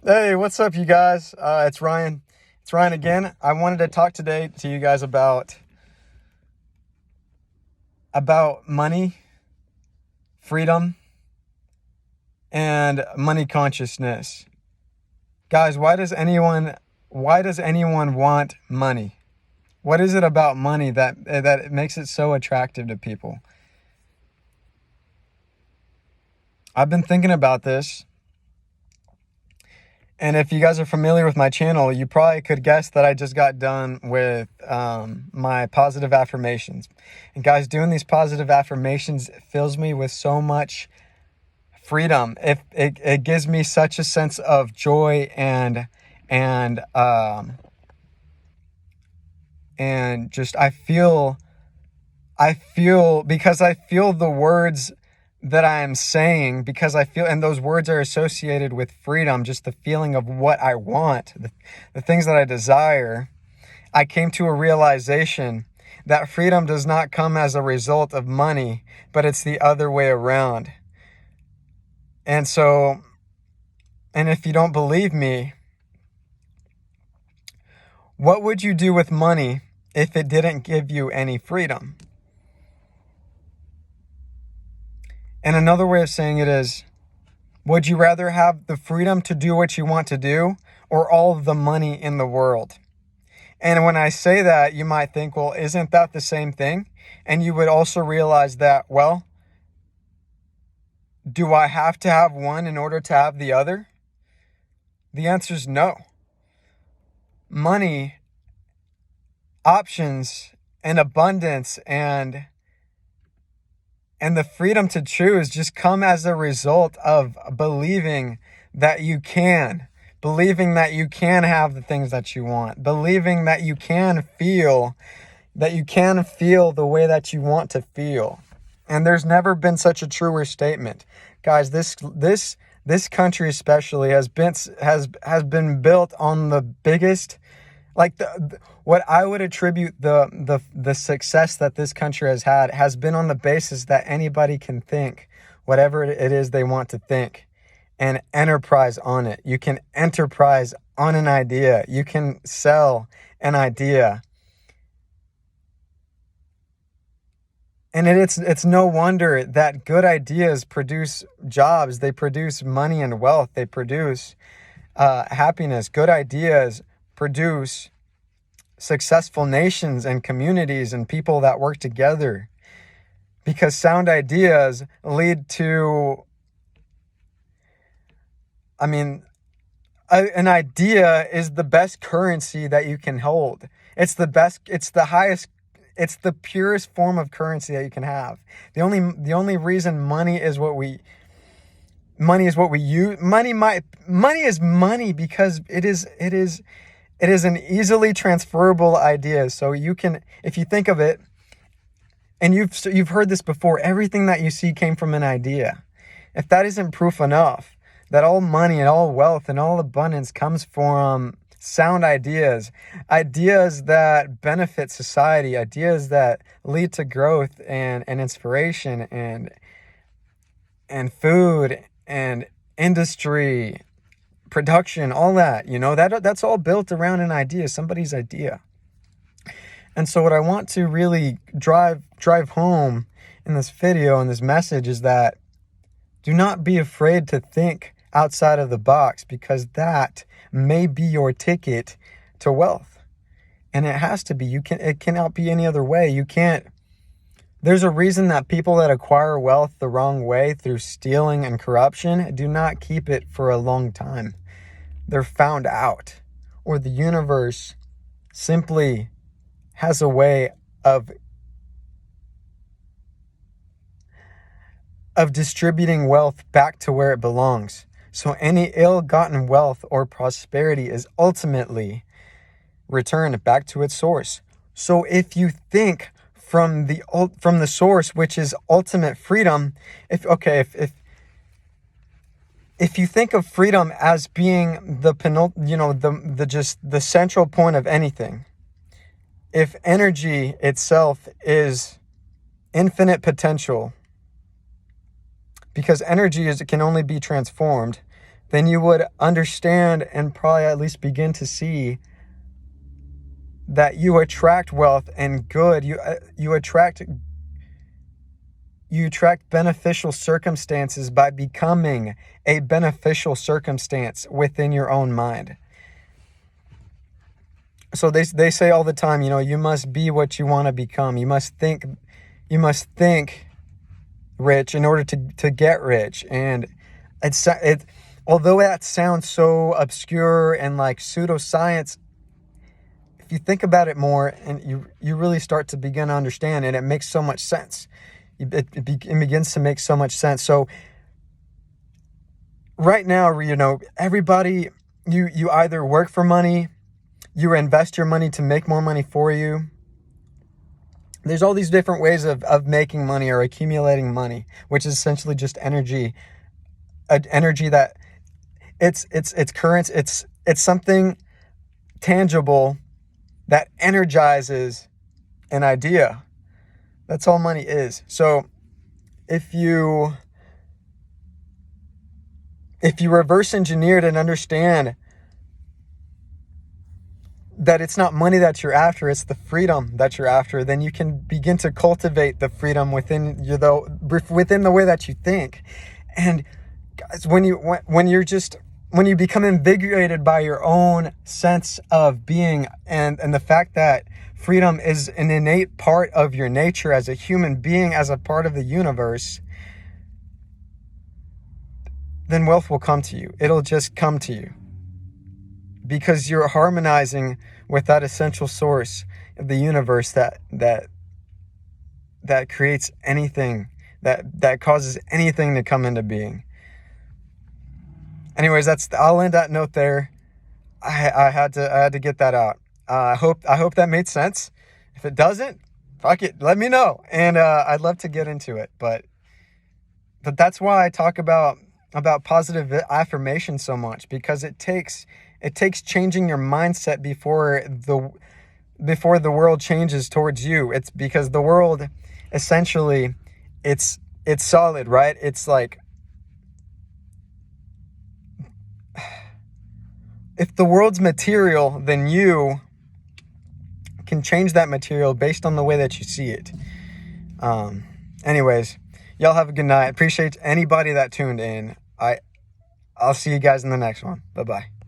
Hey, what's up, you guys? It's Ryan. It's Ryan again. I wanted to talk today to you guys about money, freedom, and money consciousness. Guys, why does anyone want money? What is it about money that it makes it so attractive to people? I've been thinking about this. And if you guys are familiar with my channel, you probably could guess that I just got done with my positive affirmations. And guys, doing these positive affirmations fills me with so much freedom. It gives me such a sense of joy and just I feel because I feel the words that I am saying, because I feel, and those words are associated with freedom, just the feeling of what I want, the things that I desire. I came to a realization that freedom does not come as a result of money, but it's the other way around. And if you don't believe me, what would you do with money if it didn't give you any freedom? And another way of saying it is, would you rather have the freedom to do what you want to do, or all of the money in the world? And when I say that, you might think, well, isn't that the same thing? And you would also realize that, well, do I have to have one in order to have the other? The answer is no. Money, options, and abundance and the freedom to choose just come as a result of believing that you can. Believing that you can have the things that you want. Believing that you can feel the way that you want to feel. And there's never been such a truer statement. Guys, this country especially has been built on the biggest, what I would attribute the success that this country has had has been on the basis that anybody can think whatever it is they want to think and enterprise on it. You can enterprise on an idea. You can sell an idea. And it's no wonder that good ideas produce jobs. They produce money and wealth. They produce happiness. Good ideas produce successful nations and communities and people that work together, because sound ideas lead to, an idea is the best currency that you can hold. It's the highest, it's the purest form of currency that you can have. The only reason money is what we use. Money is money because it is an easily transferable idea. So you can, if you think of it, and you've heard this before, everything that you see came from an idea. If that isn't proof enough that all money and all wealth and all abundance comes from sound ideas that benefit society, ideas that lead to growth and inspiration and food and industry, production, all that, that's all built around an idea, somebody's idea. And so what I want to really drive home in this video and this message is that do not be afraid to think outside of the box, because that may be your ticket to wealth. And it has to be. It cannot be any other way. There's a reason that people that acquire wealth the wrong way, through stealing and corruption, do not keep it for a long time. They're found out, or the universe simply has a way of distributing wealth back to where it belongs. So any ill-gotten wealth or prosperity is ultimately returned back to its source. So if you think from the source, which is ultimate freedom, if you think of freedom as being the central point of anything, if energy itself is infinite potential, because energy can only be transformed, then you would understand and probably at least begin to see that you attract wealth and good. You attract beneficial circumstances by becoming a beneficial circumstance within your own mind. So they say all the time, you must be what you want to become. You must think rich in order to get rich. And although that sounds so obscure and like pseudoscience, if you think about it more and you really start to begin to understand, and it makes so much sense. It begins to make so much sense. So right now, everybody, you either work for money, you invest your money to make more money for you. There's all these different ways of making money or accumulating money, which is essentially just energy. Energy that it's current. It's something tangible that energizes an idea. That's all money is. So if you reverse engineer it and understand that it's not money that you're after, it's the freedom that you're after, then you can begin to cultivate the freedom within the way that you think. And guys, when you become invigorated by your own sense of being and the fact that freedom is an innate part of your nature as a human being, as a part of the universe, then wealth will come to you. It'll just come to you. Because you're harmonizing with that essential source of the universe that creates anything, that causes anything to come into being. Anyways, I'll end that note there. I had to get that out. I hope that made sense. If it doesn't, fuck it, let me know. And I'd love to get into it. But that's why I talk about positive affirmation so much, because it takes changing your mindset before the world changes towards you. It's because the world, essentially, it's solid, right? It's like, if the world's material, then you can change that material based on the way that you see it. Anyways, y'all have a good night. Appreciate anybody that tuned in. I'll see you guys in the next one. Bye-bye.